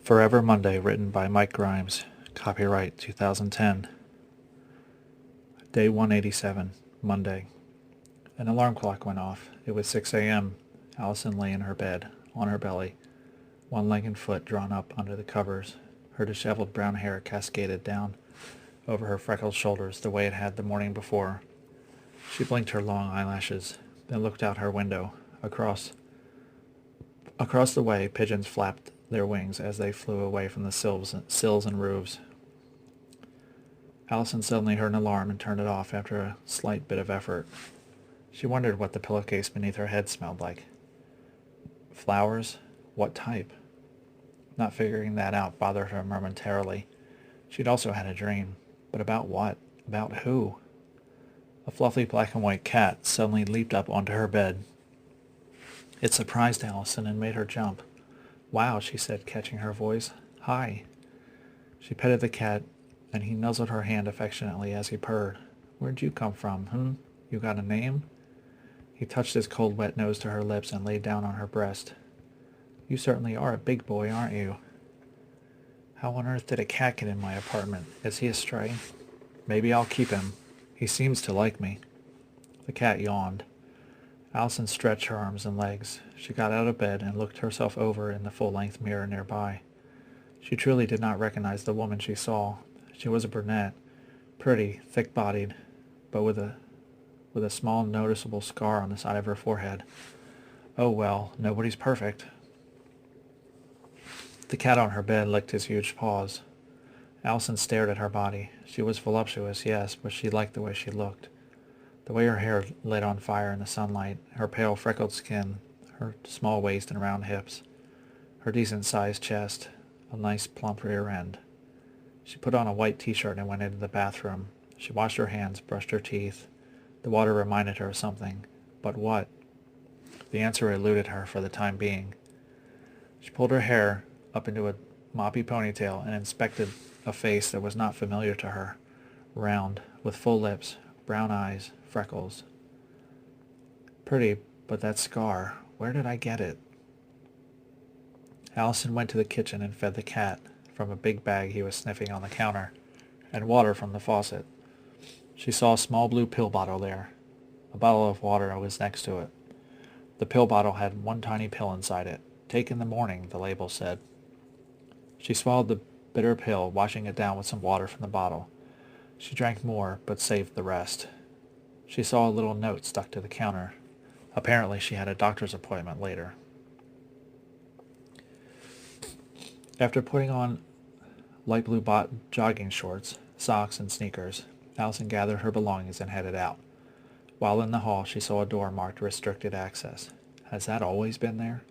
Forever Monday, written by Mike Grimes. Copyright 2010. Day 187, Monday. An alarm clock went off. It was 6 a.m. Allison lay in her bed, on her belly, one leg and foot drawn up under the covers. Her disheveled brown hair cascaded down over her freckled shoulders the way it had the morning before. She blinked her long eyelashes, then looked out her window. Across the way, pigeons flapped their wings as they flew away from the sills and roofs. Allison suddenly heard an alarm and turned it off after a slight bit of effort. She wondered what the pillowcase beneath her head smelled like. Flowers? What type? Not figuring that out bothered her momentarily. She'd also had a dream. But about what? About who? A fluffy black and white cat suddenly leaped up onto her bed. It surprised Allison and made her jump. "Wow," she said, catching her voice. "Hi." She petted the cat, and he nuzzled her hand affectionately as he purred. "Where'd you come from, You got a name?" He touched his cold, wet nose to her lips and laid down on her breast. "You certainly are a big boy, aren't you?" "How on earth did a cat get in my apartment? Is he a stray?" "Maybe I'll keep him. He seems to like me." The cat yawned. Allison stretched her arms and legs. She got out of bed and looked herself over in the full-length mirror nearby. She truly did not recognize the woman she saw. She was a brunette, pretty, thick-bodied, but with a small, noticeable scar on the side of her forehead. Oh well, nobody's perfect. The cat on her bed licked his huge paws. Allison stared at her body. She was voluptuous, yes, but she liked the way she looked. The way her hair lit on fire in the sunlight, her pale freckled skin, her small waist and round hips, her decent-sized chest, a nice plump rear end. She put on a white t-shirt and went into the bathroom. She washed her hands, brushed her teeth. The water reminded her of something. But what? The answer eluded her for the time being. She pulled her hair up into a moppy ponytail and inspected a face that was not familiar to her. Round, with full lips, brown eyes, freckles. Pretty, but that scar, where did I get it? Allison went to the kitchen and fed the cat from a big bag he was sniffing on the counter, and water from the faucet. She saw a small blue pill bottle there. A bottle of water was next to it. The pill bottle had one tiny pill inside it. "Take in the morning," the label said. She swallowed the bitter pill, washing it down with some water from the bottle. She drank more, but saved the rest. She saw a little note stuck to the counter. Apparently she had a doctor's appointment later. After putting on light blue jogging shorts, socks, and sneakers, Allison gathered her belongings and headed out. While in the hall, she saw a door marked restricted access. Has that always been there?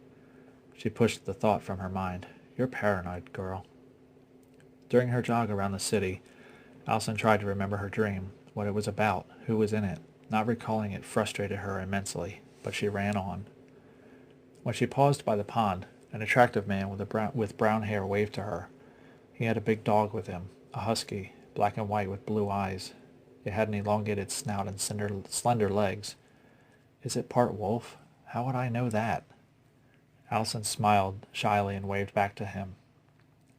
She pushed the thought from her mind. You're paranoid, girl. During her jog around the city, Allison tried to remember her dream, what it was about, who was in it. Not recalling it frustrated her immensely, but she ran on. When she paused by the pond, an attractive man with brown hair waved to her. He had a big dog with him, a husky, black and white with blue eyes. It had an elongated snout and slender legs. Is it part wolf? How would I know that? Allison smiled shyly and waved back to him.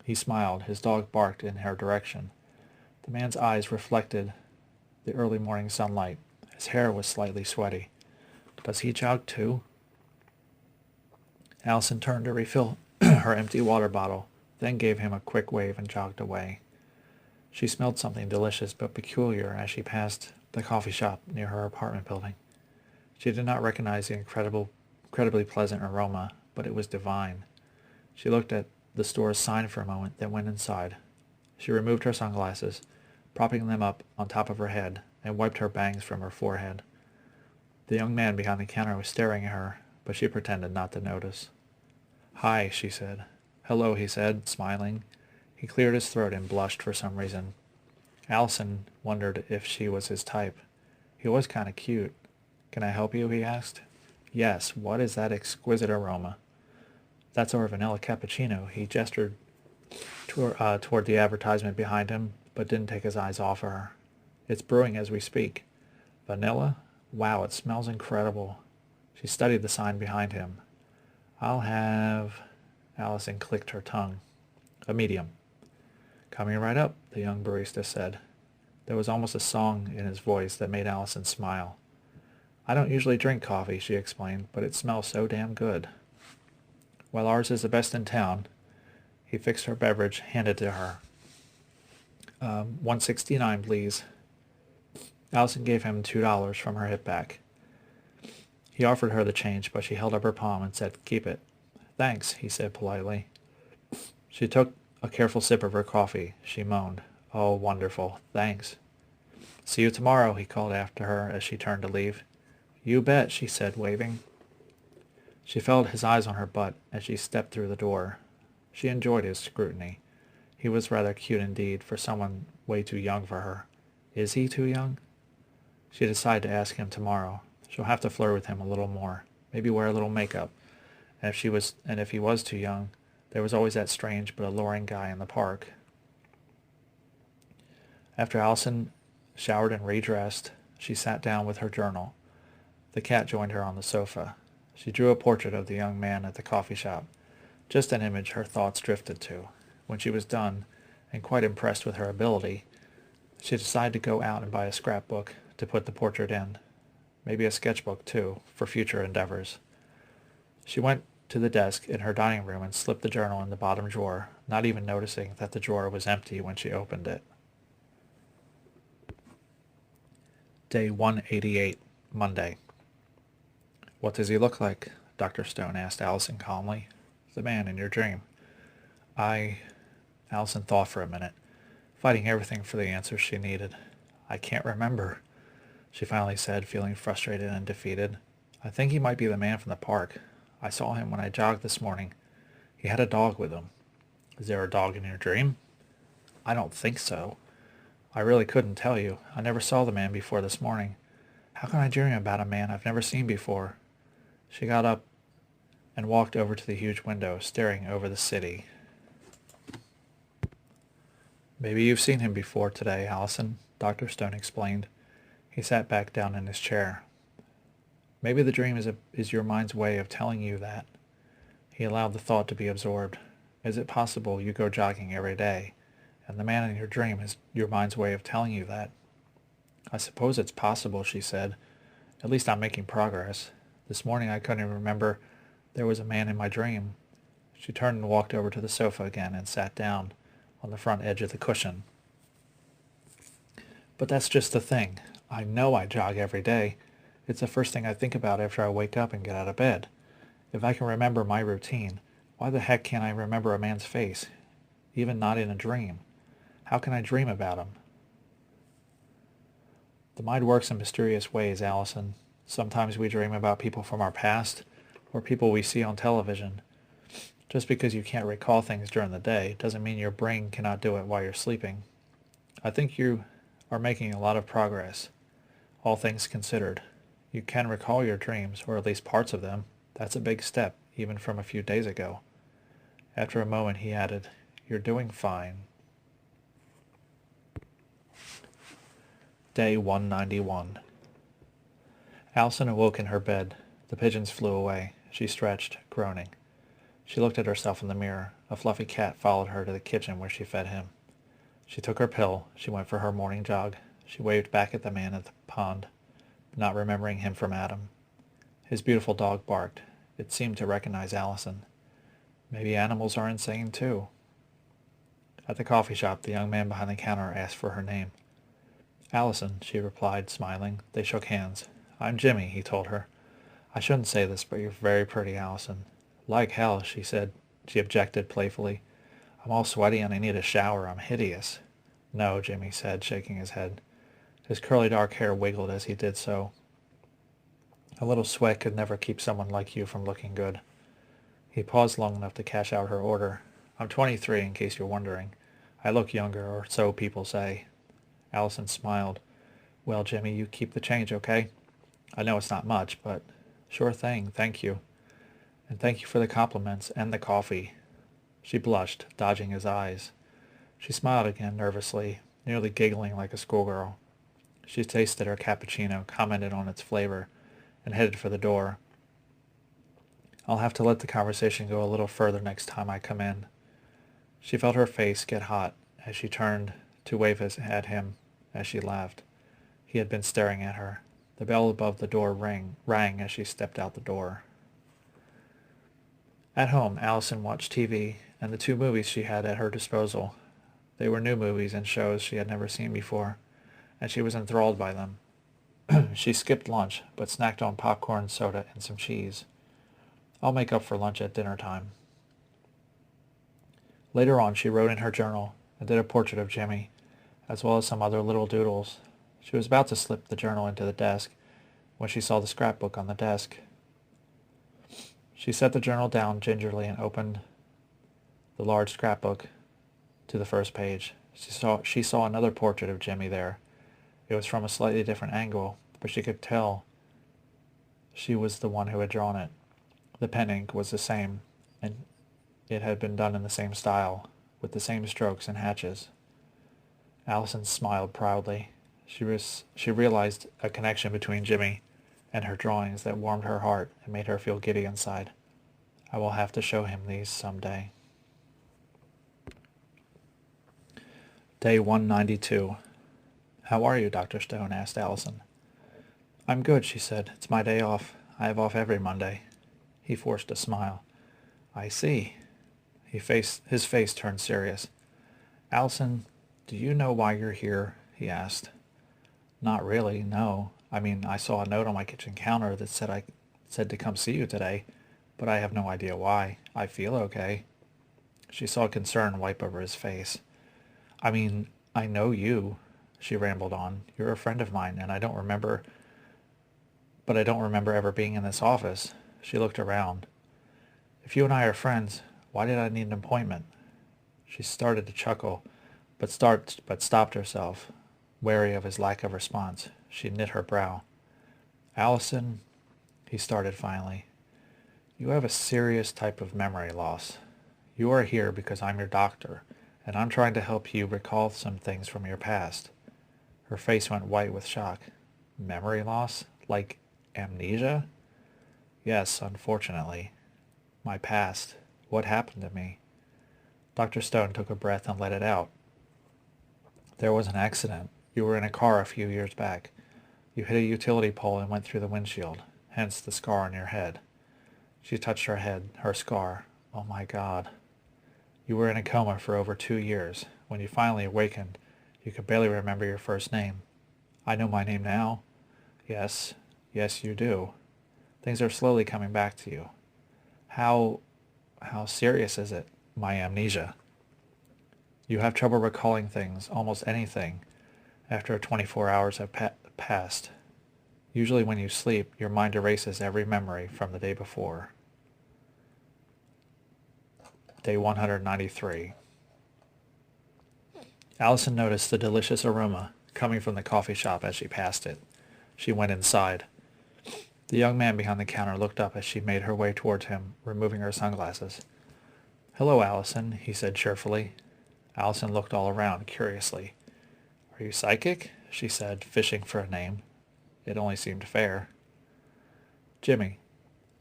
He smiled. His dog barked in her direction. The man's eyes reflected the early morning sunlight. His hair was slightly sweaty. Does he jog too? Allison turned to refill her empty water bottle, then gave him a quick wave and jogged away. She smelled something delicious but peculiar as she passed the coffee shop near her apartment building. She did not recognize the incredibly pleasant aroma, but it was divine. She looked at the store's sign for a moment, then went inside. She removed her sunglasses, propping them up on top of her head, and wiped her bangs from her forehead. The young man behind the counter was staring at her, but she pretended not to notice. "Hi," she said. "Hello," he said, smiling. He cleared his throat and blushed for some reason. Allison wondered if she was his type. He was kind of cute. "Can I help you?" he asked. "Yes. What is that exquisite aroma?" "That's our vanilla cappuccino." He gestured toward the advertisement behind him, but didn't take his eyes off her. "It's brewing as we speak." "Vanilla? Wow, it smells incredible." She studied the sign behind him. "I'll have..." Allison clicked her tongue. A medium. Coming right up, the young barista said. There was almost a song in his voice that made Allison smile. I don't usually drink coffee, she explained, but it smells so damn good. Well, ours is the best in town. He fixed her beverage, handed it to her. 169, please. Allison gave him $2 from her hip bag. He offered her the change, but she held up her palm and said, keep it. Thanks, he said politely. She took a careful sip of her coffee. She moaned, oh, wonderful, thanks. See you tomorrow, he called after her as she turned to leave. You bet, she said, waving. She felt his eyes on her butt as she stepped through the door. She enjoyed his scrutiny. He was rather cute indeed for someone way too young for her. Is he too young? She decided to ask him tomorrow. She'll have to flirt with him a little more, maybe wear a little makeup. And if he was too young, there was always that strange but alluring guy in the park. After Allison showered and redressed, she sat down with her journal. The cat joined her on the sofa. She drew a portrait of the young man at the coffee shop, just an image her thoughts drifted to. When she was done, and quite impressed with her ability, she decided to go out and buy a scrapbook to put the portrait in. Maybe a sketchbook, too, for future endeavors. She went to the desk in her dining room and slipped the journal in the bottom drawer, not even noticing that the drawer was empty when she opened it. Day 188, Monday. What does he look like? Dr. Stone asked Allison calmly. The man in your dream. Allison thought for a minute, fighting everything for the answers she needed. I can't remember, she finally said, feeling frustrated and defeated. I think he might be the man from the park. I saw him when I jogged this morning. He had a dog with him. Is there a dog in your dream? I don't think so. I really couldn't tell you. I never saw the man before this morning. How can I dream about a man I've never seen before? She got up and walked over to the huge window, staring over the city. Maybe you've seen him before today, Allison, Dr. Stone explained. He sat back down in his chair. Maybe the dream is your mind's way of telling you that. He allowed the thought to be absorbed. Is it possible you go jogging every day, and the man in your dream is your mind's way of telling you that? I suppose it's possible, she said. At least I'm making progress. This morning I couldn't even remember there was a man in my dream. She turned and walked over to the sofa again and sat down on the front edge of the cushion. But that's just the thing. I know I jog every day. It's the first thing I think about after I wake up and get out of bed. If I can remember my routine, why the heck can't I remember a man's face, even not in a dream? How can I dream about him? The mind works in mysterious ways, Allison. Sometimes we dream about people from our past, or people we see on television. Just because you can't recall things during the day doesn't mean your brain cannot do it while you're sleeping. I think you are making a lot of progress, all things considered. You can recall your dreams, or at least parts of them. That's a big step, even from a few days ago. After a moment, he added, You're doing fine. Day 191. Allison awoke in her bed. The pigeons flew away. She stretched, groaning. She looked at herself in the mirror. A fluffy cat followed her to the kitchen where she fed him. She took her pill. She went for her morning jog. She waved back at the man at the pond, not remembering him from Adam. His beautiful dog barked. It seemed to recognize Allison. Maybe animals are insane too. At the coffee shop, the young man behind the counter asked for her name. Allison, she replied, smiling. They shook hands. I'm Jimmy, he told her. I shouldn't say this, but you're very pretty, Allison. Like hell, she said. She objected playfully. I'm all sweaty and I need a shower. I'm hideous. No, Jimmy said, shaking his head. His curly dark hair wiggled as he did so. A little sweat could never keep someone like you from looking good. He paused long enough to cash out her order. I'm 23, in case you're wondering. I look younger, or so people say. Allison smiled. Well, Jimmy, you keep the change, okay? I know it's not much, but sure thing, thank you. And thank you for the compliments and the coffee. She blushed, dodging his eyes. She smiled again nervously, nearly giggling like a schoolgirl. She tasted her cappuccino, commented on its flavor, and headed for the door. I'll have to let the conversation go a little further next time I come in. She felt her face get hot as she turned to wave at him as she laughed. He had been staring at her. The bell above the door rang as she stepped out the door. At home, Allison watched TV and the two movies she had at her disposal. They were new movies and shows she had never seen before, and she was enthralled by them. She skipped lunch, but snacked on popcorn, soda, and some cheese. I'll make up for lunch at dinner time. Later on, she wrote in her journal and did a portrait of Jimmy, as well as some other little doodles. She was about to slip the journal into the desk when she saw the scrapbook on the desk. She set the journal down gingerly and opened the large scrapbook to the first page. She saw another portrait of Jimmy there. It was from a slightly different angle, but she could tell she was the one who had drawn it. The pen ink was the same, and it had been done in the same style, with the same strokes and hatches. Allison smiled proudly. She realized a connection between Jimmy and her drawings that warmed her heart and made her feel giddy inside. I will have to show him these someday. Day 192. How are you, Dr. Stone? Asked Allison. I'm good, she said. It's my day off. I have off every Monday. He forced a smile. I see. His face turned serious. Allison, do you know why you're here? He asked. Not really, no. I mean, I saw a note on my kitchen counter that said to come see you today, but I have no idea why. I feel okay. She saw concern wipe over his face. I mean, I know you, she rambled on. You're a friend of mine, and I don't remember ever being in this office. She looked around. If you and I are friends, why did I need an appointment? She started to chuckle, but stopped herself, wary of his lack of response. She knit her brow. Allison, he started finally, you have a serious type of memory loss. You are here because I'm your doctor, and I'm trying to help you recall some things from your past. Her face went white with shock. Memory loss? Like amnesia? Yes, unfortunately. My past. What happened to me? Dr. Stone took a breath and let it out. There was an accident. You were in a car a few years back. You hit a utility pole and went through the windshield, hence the scar on your head. She touched her head, her scar. Oh my God. You were in a coma for over 2 years. When you finally awakened, you could barely remember your first name. I know my name now. Yes, you do. Things are slowly coming back to you. How serious is it, my amnesia? You have trouble recalling things, almost anything, after 24 hours have passed. Usually when you sleep, your mind erases every memory from the day before. Day 193. Allison noticed the delicious aroma coming from the coffee shop as she passed it. She went inside. The young man behind the counter looked up as she made her way towards him, removing her sunglasses. Hello, Allison, he said cheerfully. Allison looked all around, curiously. Are you psychic? She said, fishing for a name. It only seemed fair. Jimmy.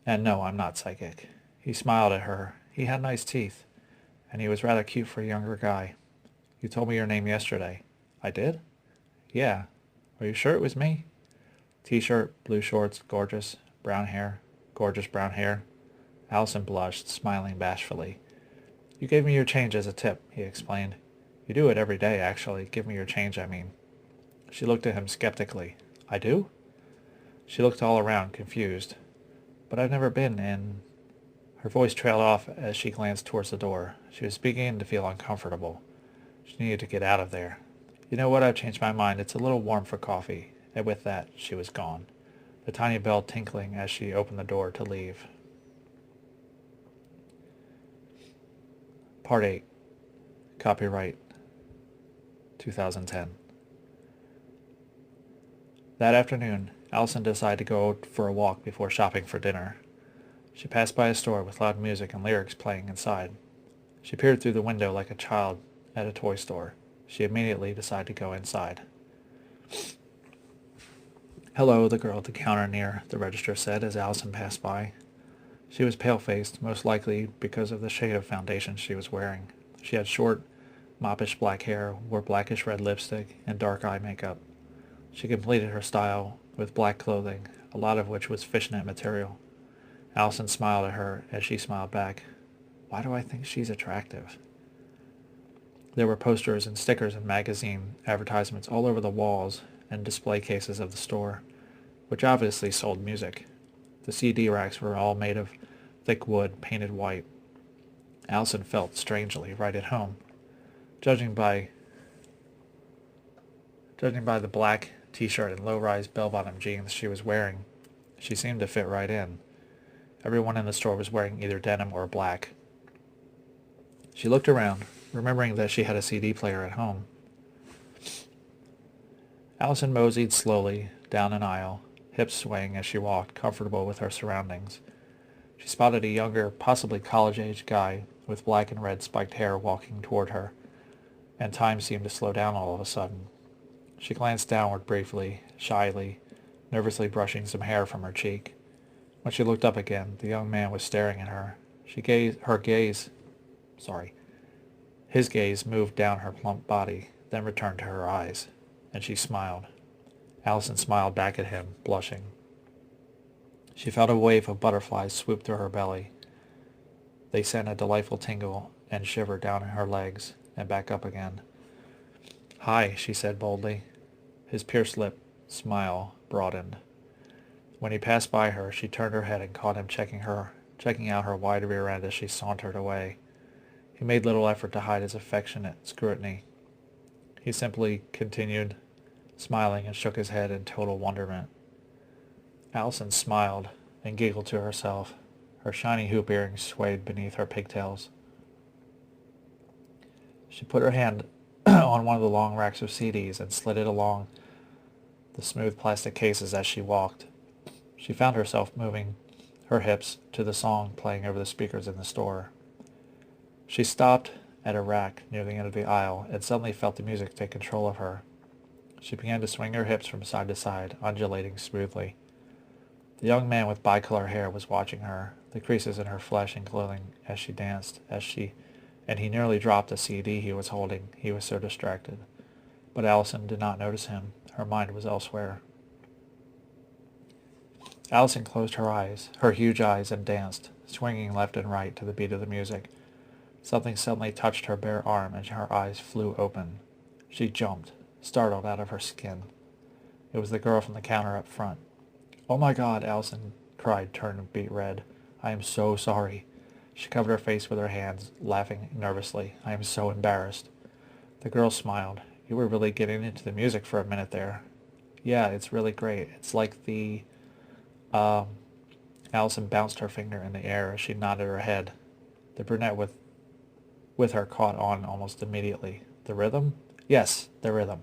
And no, I'm not psychic. He smiled at her. He had nice teeth, and he was rather cute for a younger guy. You told me your name yesterday. I did? Yeah. Are you sure it was me? T-shirt, blue shorts, gorgeous brown hair. Allison blushed, smiling bashfully. You gave me your change as a tip, he explained. You do it every day, actually. Give me your change, I mean. She looked at him skeptically. I do? She looked all around, confused. But I've never been in... Her voice trailed off as she glanced towards the door. She was beginning to feel uncomfortable. She needed to get out of there. You know what? I've changed my mind. It's a little warm for coffee. And with that, she was gone, the tiny bell tinkling as she opened the door to leave. Part 8. Copyright 2010. That afternoon, Allison decided to go for a walk before shopping for dinner. She passed by a store with loud music and lyrics playing inside. She peered through the window like a child at a toy store. She immediately decided to go inside. Hello, the girl at the counter near the register said as Allison passed by. She was pale-faced, most likely because of the shade of foundation she was wearing. She had short, moppish black hair, wore blackish red lipstick, and dark eye makeup. She completed her style with black clothing, a lot of which was fishnet material. Allison smiled at her as she smiled back. Why do I think she's attractive? There were posters and stickers and magazine advertisements all over the walls and display cases of the store, which obviously sold music. The CD racks were all made of thick wood painted white. Allison felt strangely right at home. Judging by the black t-shirt and low-rise bell-bottom jeans she was wearing, she seemed to fit right in. Everyone in the store was wearing either denim or black. She looked around, remembering that she had a CD player at home. Allison moseyed slowly down an aisle, hips swaying as she walked, comfortable with her surroundings. She spotted a younger, possibly college-age guy with black and red spiked hair walking toward her, and time seemed to slow down all of a sudden. She glanced downward briefly, shyly, nervously brushing some hair from her cheek. When she looked up again, the young man was staring at her. His gaze moved down her plump body, then returned to her eyes, and she smiled. Allison smiled back at him, blushing. She felt a wave of butterflies swoop through her belly. They sent a delightful tingle and shiver down her legs and back up again. "Hi," she said boldly. His pierced lip smile broadened. When he passed by her, she turned her head and caught him checking out her wide rear end as she sauntered away. He made little effort to hide his affectionate scrutiny. He simply continued smiling and shook his head in total wonderment. Allison smiled and giggled to herself. Her shiny hoop earrings swayed beneath her pigtails. She put her hand on one of the long racks of CDs and slid it along the smooth plastic cases as she walked. She found herself moving her hips to the song playing over the speakers in the store. She stopped at a rack near the end of the aisle and suddenly felt the music take control of her. She began to swing her hips from side to side, undulating smoothly. The young man with bicolor hair was watching her, the creases in her flesh and clothing as she danced, and he nearly dropped the CD he was holding. He was so distracted. But Allison did not notice him. Her mind was elsewhere. Allison closed her huge eyes, and danced, swinging left and right to the beat of the music. Something suddenly touched her bare arm, and her eyes flew open. She jumped, startled out of her skin. It was the girl from the counter up front. "Oh my God," Allison cried, turning beet red. "I am so sorry." She covered her face with her hands, laughing nervously. "I am so embarrassed." The girl smiled. "You were really getting into the music for a minute there." "Yeah, it's really great. It's like the..." Allison bounced her finger in the air as she nodded her head. The brunette with her caught on almost immediately. "The rhythm?" "Yes, the rhythm."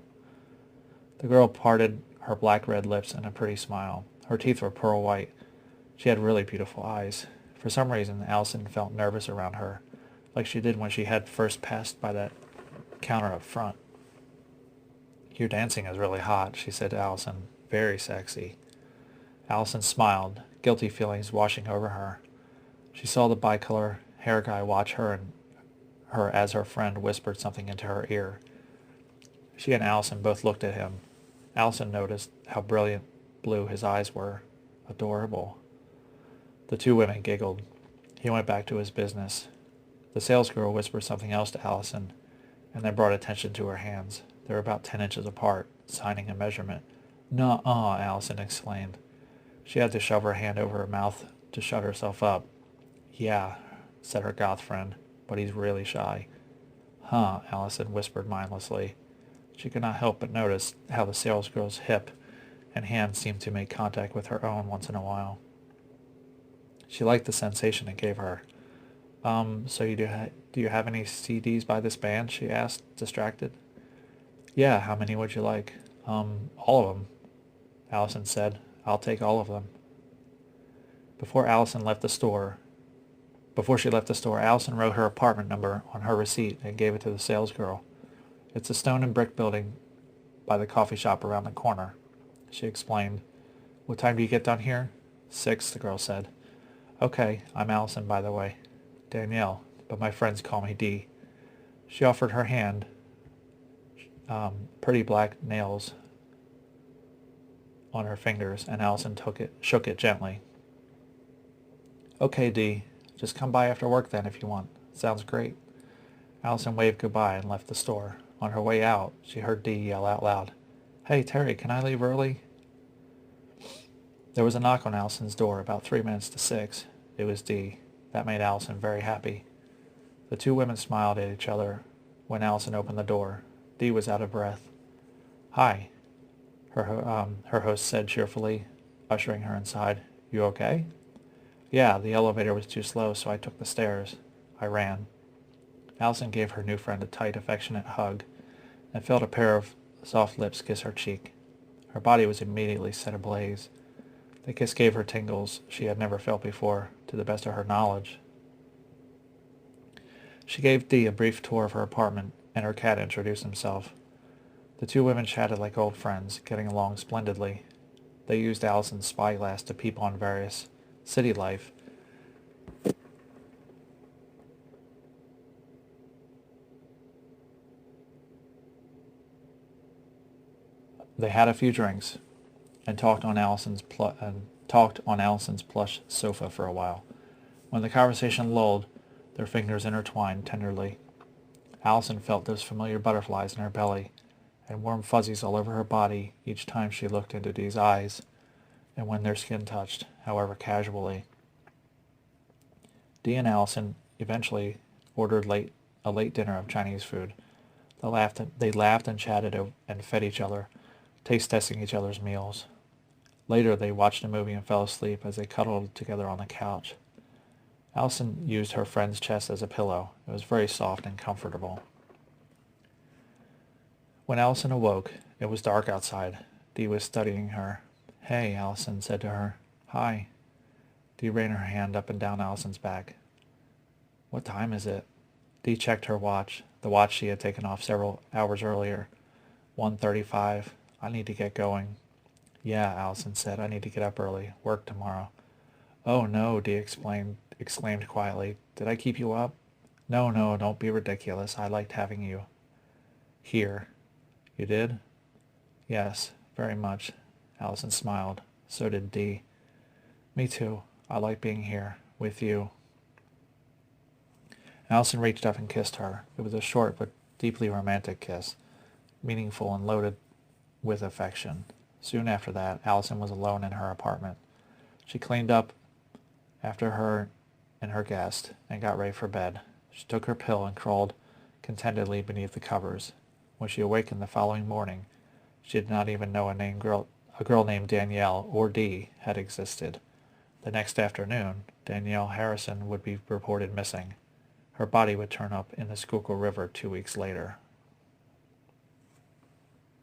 The girl parted her black-red lips in a pretty smile. Her teeth were pearl white. She had really beautiful eyes. For some reason, Allison felt nervous around her, like she did when she had first passed by that counter up front. "Your dancing is really hot," she said to Allison. "Very sexy." Allison smiled, guilty feelings washing over her. She saw the bicolor hair guy watch her as her friend whispered something into her ear. She and Allison both looked at him. Allison noticed how brilliant blue his eyes were. Adorable. The two women giggled. He went back to his business. The salesgirl whispered something else to Allison, and then brought attention to her hands. They were about 10 inches apart, signing a measurement. "Nuh-uh," Allison exclaimed. She had to shove her hand over her mouth to shut herself up. "Yeah," said her goth friend, "but he's really shy." "Huh," Allison whispered mindlessly. She could not help but notice how the salesgirl's hip and hand seemed to make contact with her own once in a while. She liked the sensation it gave her. So do you have any CDs by this band?" she asked, distracted. "Yeah, how many would you like?" All of them," Allison said. "I'll take all of them." Before she left the store, Allison wrote her apartment number on her receipt and gave it to the salesgirl. "It's a stone and brick building by the coffee shop around the corner," she explained. "What time do you get done here?" 6, the girl said. "Okay, I'm Allison, by the way." "Danielle, but my friends call me Dee." She offered her hand, pretty black nails on her fingers, and Allison shook it gently. Okay, Dee. Just come by after work then if you want. Sounds great. Allison waved goodbye and left the store. On her way out, she heard Dee yell out loud, Hey, Terry, can I leave early? There was a knock on Allison's door about 3 minutes to 6. It was Dee. That made Allison very happy. The two women smiled at each other when Allison opened the door. Dee was out of breath. Hi, her host said cheerfully, ushering her inside. You okay? Yeah, the elevator was too slow, so I took the stairs. I ran. Allison gave her new friend a tight, affectionate hug and felt a pair of soft lips kiss her cheek. Her body was immediately set ablaze. The kiss gave her tingles she had never felt before, to the best of her knowledge. She gave Dee a brief tour of her apartment, and her cat introduced himself. The two women chatted like old friends, getting along splendidly. They used Allison's spyglass to peep on various city life. They had a few drinks and talked on Allison's plush sofa for a while. When the conversation lulled, their fingers intertwined tenderly. Allison felt those familiar butterflies in her belly and warm fuzzies all over her body each time she looked into Dee's eyes, and when their skin touched, however casually. Dee and Allison eventually ordered a late dinner of Chinese food. They laughed and chatted and fed each other, taste testing each other's meals. Later, they watched a movie and fell asleep as they cuddled together on the couch. Allison used her friend's chest as a pillow. It was very soft and comfortable. When Allison awoke, it was dark outside. Dee was studying her. Hey, Allison said to her. Hi. Dee ran her hand up and down Allison's back. What time is it? Dee checked her watch, the watch she had taken off several hours earlier. 1:35. I need to get going. Yeah, Allison said. I need to get up early. Work tomorrow. Oh, no, Dee exclaimed quietly. Did I keep you up? No, don't be ridiculous. I liked having you here. You did? Yes, very much. Allison smiled. So did Dee. Me too. I like being here, with you. Allison reached up and kissed her. It was a short but deeply romantic kiss, meaningful and loaded with affection. Soon after that, Allison was alone in her apartment. She cleaned up after her and her guest and got ready for bed. She took her pill and crawled contentedly beneath the covers. When she awakened the following morning, she did not even know a girl named Danielle or Dee had existed. The next afternoon, Danielle Harrison would be reported missing. Her body would turn up in the Schuylkill River 2 weeks later.